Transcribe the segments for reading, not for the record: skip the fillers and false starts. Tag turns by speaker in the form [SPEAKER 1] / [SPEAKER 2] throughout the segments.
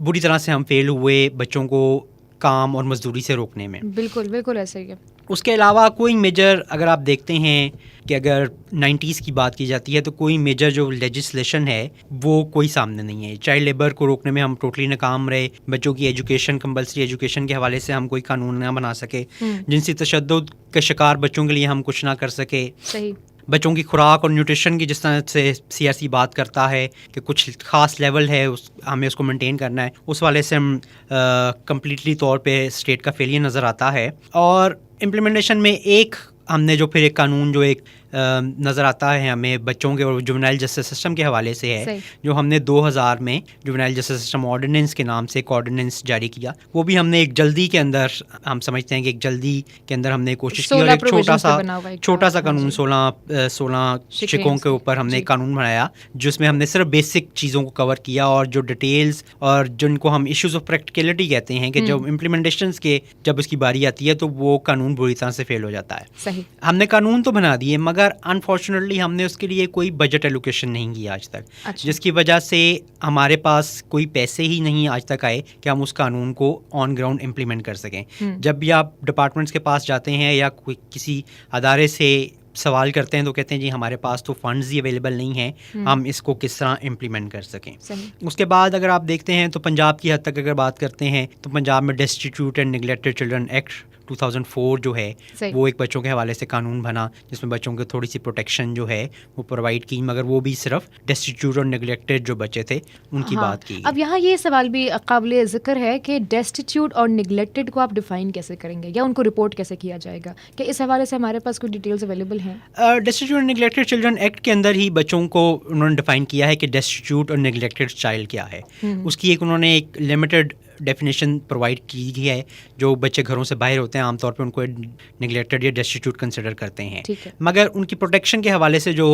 [SPEAKER 1] بری طرح سے ہم فیل ہوئے بچوں کو کام اور مزدوری سے روکنے میں.
[SPEAKER 2] بالکل بالکل ایسا ہی ہے.
[SPEAKER 1] اس کے علاوہ کوئی میجر اگر آپ دیکھتے ہیں کہ اگر 90s کی بات کی جاتی ہے تو کوئی میجر جو لیجسلیشن ہے وہ کوئی سامنے نہیں ہے. چائلڈ لیبر کو روکنے میں ہم ٹوٹلی ناکام رہے. بچوں کی ایجوکیشن, کمپلسری ایجوکیشن کے حوالے سے ہم کوئی قانون نہ بنا سکے. جنسی تشدد کے شکار بچوں کے لیے ہم کچھ نہ کر سکے.
[SPEAKER 2] صحیح.
[SPEAKER 1] بچوں کی خوراک اور نیوٹریشن کی جس طرح سے CRC بات کرتا ہے کہ کچھ خاص لیول ہے ہمیں اس کو مینٹین کرنا ہے, اس والے سے ہم کمپلیٹلی طور پہ اسٹیٹ کا فیلئر نظر آتا ہے. اور امپلیمنٹیشن میں ایک ہم نے جو پھر ایک قانون جو ایک نظر آتا ہے ہمیں بچوں کے اور جوونائل جسٹس سسٹم کے حوالے سے ہے, جو ہم نے 2000 میں جوونائل جسٹس سسٹم آرڈیننس کے نام سے ایک آرڈیننس جاری کیا. وہ بھی ہم نے ایک جلدی کے اندر, ہم سمجھتے ہیں کہ ایک جلدی کے اندر ہم نے کوشش کی اور ایک چھوٹا سا قانون 16 شکوں کے اوپر ہم نے ایک قانون بنایا جس میں ہم نے صرف بیسک چیزوں کو کور کیا, اور جو ڈیٹیلز اور جن کو ہم ایشوز آف پریکٹیکلٹی کہتے ہیں کہ جب امپلیمنٹیشنز کے جب اس کی باری آتی ہے تو وہ قانون بری طرح سے فیل ہو جاتا ہے.
[SPEAKER 2] صحیح.
[SPEAKER 1] ہم نے قانون تو بنا دیے مگر انفارچونیٹلی ہم نے اس کے لیے کوئی بجٹ ایلوکیشن نہیں کیا آج تک. جس کی وجہ سے ہمارے پاس کوئی پیسے ہی نہیں آج تک آئے کہ ہم اس قانون کو آن گراؤنڈ امپلیمنٹ کر سکیں. جب بھی آپ ڈپارٹمنٹس کے پاس جاتے ہیں یا کوئی کسی ادارے سے سوال کرتے ہیں تو کہتے ہیں جی ہمارے پاس تو فنڈز ہی اویلیبل نہیں ہیں, ہم اس کو کس طرح امپلیمنٹ کر سکیں. اس کے بعد اگر آپ دیکھتے ہیں تو پنجاب کی حد تک اگر بات کرتے ہیں تو پنجاب میں ڈیسٹیٹیوٹ اینڈ نگلیکٹڈ چلڈرن ایکٹ 2004 جو ہے وہ ایک بچوں کے حوالے سے قانون بنا جس میں بچوں کو تھوڑی سی پروٹیکشن جو ہے وہ پرووائڈ کی, مگر وہ بھی صرف ڈیسٹیٹیوٹ اور نگلیکٹڈ جو بچے تھے ان کی بات کی.
[SPEAKER 2] اب یہاں یہ سوال بھی قابل ذکر ہے کہ ڈیسٹیٹیوٹ اور نگلیکٹڈ کو آپ ڈیفائن کیسے کریں گے یا ان کو رپورٹ کیسے کیا جائے گا, کہ اس حوالے سے ہمارے پاس کوئی ڈیٹیلز اویلیبل ہیں؟
[SPEAKER 1] ڈیسٹیٹیوٹ اور نگلیکٹڈ چلڈرن ایکٹ کے اندر ہی بچوں کو انہوں نے ڈیفائن کیا ہے کہ ڈیسٹیٹیوٹ اور نگلیکٹڈ چائلڈ کیا ہے. اس کی ایک انہوں نے ایک لمیٹڈ ڈیفینیشن پرووائڈ کی گئی ہے. جو بچے گھروں سے باہر ہوتے ہیں عام طور پہ ان کو نگلیکٹڈ یا ڈیسٹیٹیوٹ کنسیڈر کرتے ہیں, مگر ان کی پروٹیکشن کے حوالے سے جو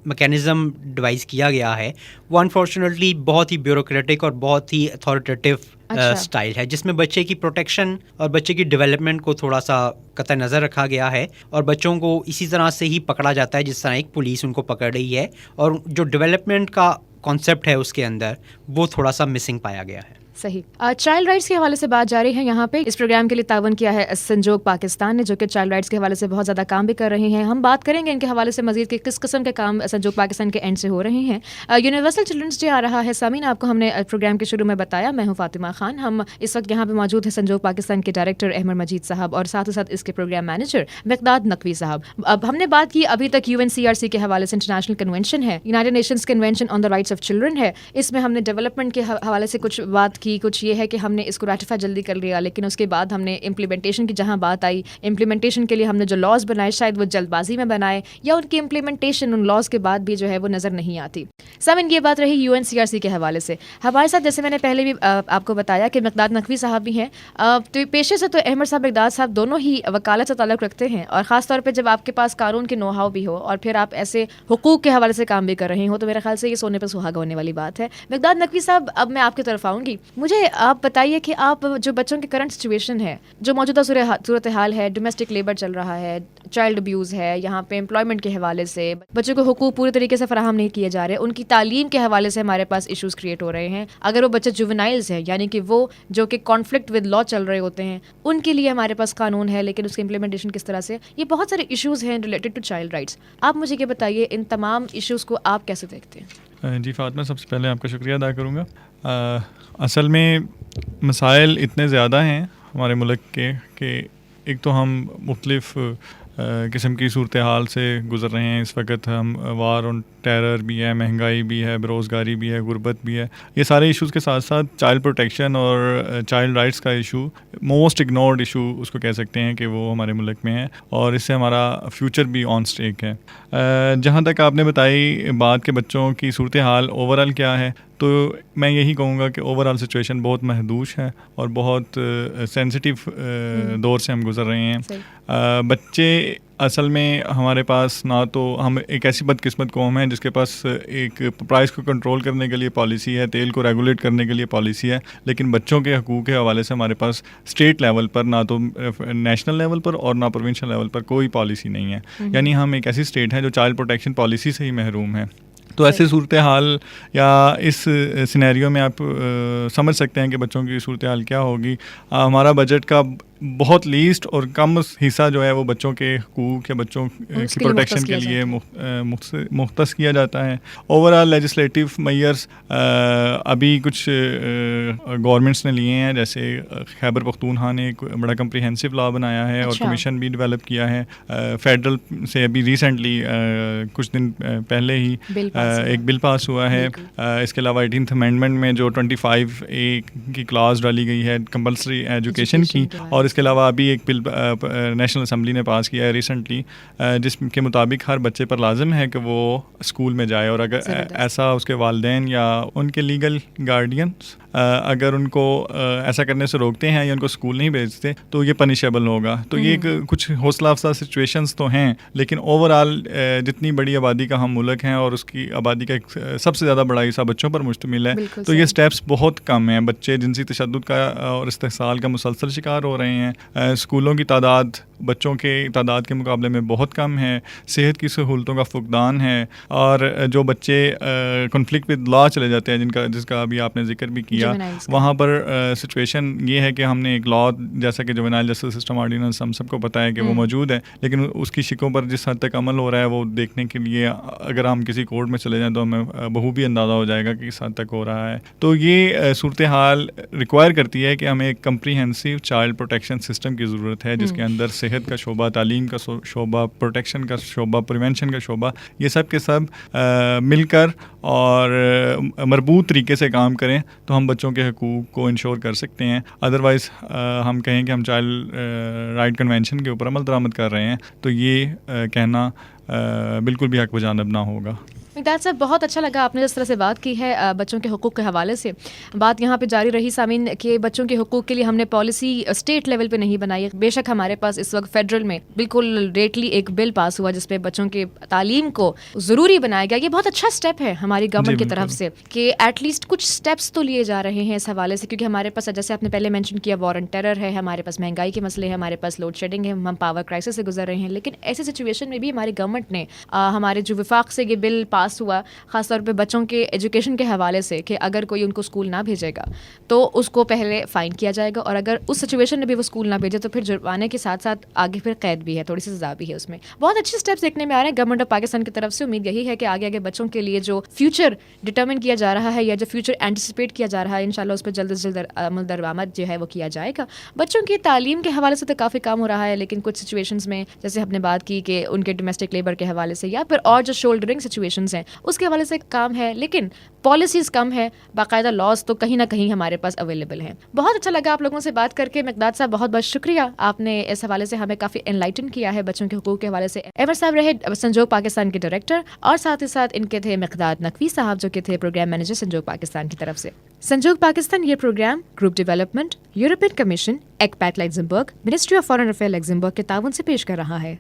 [SPEAKER 1] میکینزم ڈیوائز کیا گیا ہے وہ انفارچونیٹلی بہت ہی بیوروکریٹک اور بہت ہی اتھارٹیٹیو اسٹائل ہے, جس میں بچے کی پروٹیکشن اور بچے کی ڈیولپمنٹ کو تھوڑا سا قطع نظر رکھا گیا ہے, اور بچوں کو اسی طرح سے ہی پکڑا جاتا ہے جس طرح ایک پولیس ان کو پکڑ رہی ہے, اور جو ڈیولپمنٹ کا کانسیپٹ ہے اس کے اندر وہ تھوڑا سا مسنگ پایا گیا ہے.
[SPEAKER 2] صحیح. چائلڈ رائٹس کے حوالے سے بات جاری ہے یہاں پہ. اس پروگرام کے لیے تعاون کیا ہے سنجوگ پاکستان نے, جو کہ چائلڈ رائٹس کے حوالے سے بہت زیادہ کام بھی کر رہے ہیں. ہم بات کریں گے ان کے حوالے سے مزید کہ کس قسم کے کام سنجوگ پاکستان کے اینڈ سے ہو رہے ہیں. یونیورسل چلڈرنس ڈے آ رہا ہے. سامعین, آپ کو ہم نے پروگرام کے شروع میں بتایا, میں ہوں فاطمہ خان. ہم اس وقت یہاں پہ موجود ہیں سنجوگ پاکستان کے ڈائریکٹر احمد مجید صاحب اور ساتھ ہی ساتھ اس کے پروگرام مینیجر مقداد نقوی صاحب. اب ہم نے بات کی ابھی تک UNCRC کے حوالے سے انٹرنیشنل کنونشن ہے, United nations convention on the rights of children ہے. اس میں ہم نے ڈیولپمنٹ کے حوالے سے کچھ بات کی, کچھ یہ ہے کہ ہم نے اس کو ریٹیفائی جلدی کر لیا, لیکن اس کے بعد ہم نے امپلیمنٹیشن کی جہاں بات آئی, امپلیمنٹیشن کے لیے ہم نے جو لاز بنائے شاید وہ جلد بازی میں بنائے یا ان کی امپلیمنٹیشن ان لاز کے بعد بھی جو ہے وہ نظر نہیں آتی. سامعین, یہ بات رہی UNCRC کے حوالے سے. ہمارے ساتھ جیسے میں نے پہلے بھی آپ کو بتایا کہ مقداد نقوی صاحب بھی ہیں. تو پیشے سے تو احمد صاحب مقداد صاحب دونوں ہی وکالت سے تعلق رکھتے ہیں, اور خاص طور پہ جب آپ کے پاس قانون کے نو ہاؤ بھی ہو اور پھر آپ ایسے حقوق کے حوالے سے کام بھی کر رہے ہو, تو میرے خیال سے یہ سونے پہ سہاگا ہونے والی بات ہے. مقداد نقوی صاحب, اب میں آپ کی طرف آؤں گی. مجھے آپ بتائیے کہ آپ جو بچوں کی کرنٹ سچویشن ہے, جو موجودہ صورتحال ہے, ڈومیسٹک لیبر چل رہا ہے, چائلڈ ابیوز ہے, یہاں پہ امپلائمنٹ کے حوالے سے بچوں کو حقوق پوری طریقے سے فراہم نہیں کیے جا رہے, ان کی تعلیم کے حوالے سے ہمارے پاس ایشوز کریٹ ہو رہے ہیں. اگر وہ بچے جوونائلز ہیں, یعنی کہ وہ جو کہ کانفلکٹ ود لا چل رہے ہوتے ہیں, ان کے لیے ہمارے پاس قانون ہے لیکن اس کی امپلیمنٹیشن کس طرح سے, یہ بہت سارے ایشوز ہیں ریلیٹڈ ٹو چائلڈ رائٹس. آپ مجھے یہ بتائیے ان تمام ایشوز کو آپ کیسے دیکھتے ہیں؟
[SPEAKER 3] جی فاطمہ, سب سے پہلے آپ کا شکریہ ادا کروں گا. اصل میں مسائل اتنے زیادہ ہیں ہمارے ملک کے کہ ایک تو ہم مختلف قسم کی صورتحال سے گزر رہے ہیں اس وقت. ہم وار آن ٹیرر بھی ہے, مہنگائی بھی ہے, بےروزگاری بھی ہے, غربت بھی ہے. یہ سارے ایشوز کے ساتھ ساتھ چائلڈ پروٹیکشن اور چائلڈ رائٹس کا ایشو, موسٹ اگنورڈ ایشو اس کو کہہ سکتے ہیں کہ وہ ہمارے ملک میں ہے, اور اس سے ہمارا فیوچر بھی آن اسٹیک ہے. جہاں تک آپ نے بتائی بات کہ بچوں کی صورتحال اوور آل کیا ہے, تو میں یہی کہوں گا کہ اوور آل سچویشن بہت محدود ہے اور بہت سینسٹیو دور سے ہم گزر رہے ہیں. بچے اصل میں ہمارے پاس نہ تو ہم ایک ایسی بدقسمت قوم ہے جس کے پاس ایک پرائز کو کنٹرول کرنے کے لیے پالیسی ہے, تیل کو ریگولیٹ کرنے کے لیے پالیسی ہے, لیکن بچوں کے حقوق کے حوالے سے ہمارے پاس اسٹیٹ لیول پر نہ تو نیشنل لیول پر اور نہ پروونشل لیول پر کوئی پالیسی نہیں ہے. یعنی ہم ایک ایسی اسٹیٹ ہے جو چائلڈ پروٹیکشن پالیسی سے ہی محروم ہے. تو ایسے صورتحال یا اس سینیریو میں آپ سمجھ سکتے ہیں کہ بچوں کی صورتحال کیا ہوگی. ہمارا بجٹ کا بہت لیسٹ اور کم حصہ جو ہے وہ بچوں کے حقوق یا بچوں کی پروٹیکشن کے لیے مختص کیا جاتا ہے. اوور آل لیجسلیٹو میئرس ابھی کچھ گورنمنٹس نے لیے ہیں, جیسے خیبر پختونخوا نے ایک بڑا کمپریہنسو لا بنایا ہے اور کمیشن بھی ڈیولپ کیا ہے. فیڈرل سے ابھی ریسنٹلی کچھ دن پہلے ہی ایک بل پاس ہوا ہے. اس کے علاوہ 18th امینڈمنٹ میں جو 25A کی کلاز ڈالی گئی ہے کمپلسری ایجوکیشن کی, اور اس کے علاوہ ابھی ایک بل نیشنل اسمبلی نے پاس کیا ہے ریسنٹلی, جس کے مطابق ہر بچے پر لازم ہے کہ وہ اسکول میں جائے, اور اگر ایسا اس کے والدین یا ان کے لیگل گارڈینس اگر ان کو ایسا کرنے سے روکتے ہیں یا ان کو اسکول نہیں بھیجتے تو یہ پنشیبل ہوگا. تو یہ کچھ حوصلہ افزا سچویشنز تو ہیں, لیکن اوور آل جتنی بڑی آبادی کا ہم ملک ہیں اور اس کی آبادی کا ایک سب سے زیادہ بڑا حصہ بچوں پر مشتمل ہے, تو یہ اسٹیپس بہت کم ہیں. بچے جنسی تشدد کا اور استحصال کا مسلسل شکار ہو رہے ہیں. اسکولوں کی تعداد بچوں کے تعداد کے مقابلے میں بہت کم ہے. صحت کی سہولتوں کا فقدان ہے, اور جو بچے کنفلکٹ ود لا چلے جاتے ہیں جس کا ابھی آپ نے ذکر بھی کیا, وہاں پر سچویشن یہ ہے کہ ہم نے ایک لا جیسا کہ جوینائل جسٹس سسٹم آرڈیننس ہم سب کو پتہ ہے کہ وہ موجود ہے, لیکن اس کی شکوں پر جس حد تک عمل ہو رہا ہے وہ دیکھنے کے لیے اگر ہم کسی کورٹ میں چلے جائیں تو ہمیں بخوبی اندازہ ہو جائے گا کہ کس حد تک ہو رہا ہے. تو یہ صورتحال ریکوائر کرتی ہے کہ ہمیں ایک کمپریہنسو چائلڈ پروٹیکشن سسٹم کی ضرورت ہے, جس کے اندر صحت کا شعبہ, تعلیم کا شعبہ, پروٹیکشن کا شعبہ, پریونشن کا شعبہ, یہ سب کے سب مل کر اور مربوط طریقے سے کام کریں تو ہم بچوں کے حقوق کو انشور کر سکتے ہیں. ادروائز ہم کہیں کہ ہم چائلڈ رائٹ کنونشن کے اوپر عمل درآمد کر رہے ہیں تو یہ کہنا بالکل بھی حق بجانب نہ ہوگا.
[SPEAKER 2] مقداد صاحب, بہت اچھا لگا آپ نے جس طرح سے بات کی ہے بچوں کے حقوق کے حوالے سے. بات یہاں پہ جاری رہی سامعین کہ بچوں کے حقوق کے لیے ہم نے پالیسی اسٹیٹ لیول پہ نہیں بنائی ہے. بے شک ہمارے پاس اس وقت فیڈرل میں بالکل ریٹلی ایک بل پاس ہوا جس پہ بچوں کے تعلیم کو ضروری بنایا گیا. یہ بہت اچھا اسٹیپ ہے ہماری گورنمنٹ کی طرف سے کہ ایٹ لیسٹ کچھ اسٹیپس تو لیے جا رہے ہیں اس حوالے سے, کیونکہ ہمارے پاس جیسے آپ نے پہلے مینشن کیا وار اینڈ ٹیرر ہے, ہمارے پاس مہنگائی کے مسئلے ہیں, ہمارے پاس لوڈ شیڈنگ ہے, ہم پاور کرائسس سے گزر رہے ہیں. لیکن ایسی سچویشن میں بھی ہماری گورنمنٹ نے ہمارے جو وفاق سے یہ بل پاس ہوا خاص طور پہ بچوں کے ایجوکیشن کے حوالے سے کہ اگر کوئی ان کو اسکول نہ بھیجے گا تو اس کو پہلے فائن کیا جائے گا, اور اگر اس سچویشن میں بھی وہ اسکول نہ بھیجے تو پھر جرمانے کے ساتھ ساتھ آگے پھر قید بھی ہے, تھوڑی سی سزا بھی ہے اس میں. بہت اچھے اسٹیپس دیکھنے میں آ رہے ہیں گورنمنٹ آف پاکستان کی طرف سے. امید یہی ہے کہ آگے آگے بچوں کے لیے جو فیوچر ڈٹرمن کیا جا رہا ہے یا جو فیوچر اینٹیسپیٹ کیا جا رہا ہے, انشاءاللہ اس پہ جلد از جلد عمل درآمد جو ہے وہ کیا جائے گا. بچوں کی تعلیم کے حوالے سے تو کافی کام ہو رہا ہے, لیکن کچھ سچویشنز میں جیسے ہم نے بات کی کہ ان کے ڈومیسٹک لیبر کے حوالے سے یا پھر اور جو شولڈرنگ سچویشنز ہیں اس کے حوالے سے کام ہے, لیکن پالیسیز کم ہے, باقاعدہ لاز تو کہیں نہ کہیں ہمارے پاس اویلیبل ہیں. بہت اچھا لگا آپ لوگوں سے بات کر کے. مقداد صاحب بہت بہت شکریہ, آپ نے اس حوالے سے ہمیں کافی انلائٹن کیا ہے بچوں کے حقوق کے حوالے سے. احمد صاحب رہے سنجوگ پاکستان کے ڈائریکٹر, اور ساتھ ہی ساتھ ان کے تھے مقداد نقوی صاحب جو کہ تھے پروگرام مینیجر سنجوگ پاکستان کی طرف سے. سنجوگ پاکستان یہ program group development, European commission, ایکپیک Luxembourg, ministry of foreign affair Luxembourg کے تعاون سے پیش کر رہا ہے.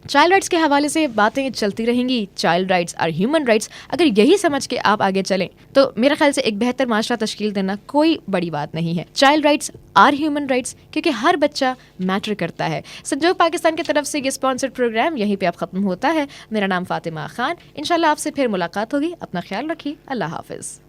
[SPEAKER 2] چائلڈ رائٹس کے حوالے سے باتیں چلتی رہیں گی. چائلڈ رائٹس اور ہیومن رائٹس, اگر یہی سمجھ کے آپ آگے چلیں تو میرے خیال سے ایک بہتر معاشرہ تشکیل دینا کوئی بڑی بات نہیں ہے. Child rights are human rights, کیونکہ ہر بچہ میٹر کرتا ہے. سنجوگ پاکستان کی طرف سے یہ اسپانسرڈ پروگرام یہیں پہ اب ختم ہوتا ہے. میرا نام فاطمہ خان, انشاءاللہ آپ سے پھر ملاقات ہوگی. اپنا خیال رکھیے. اللہ حافظ.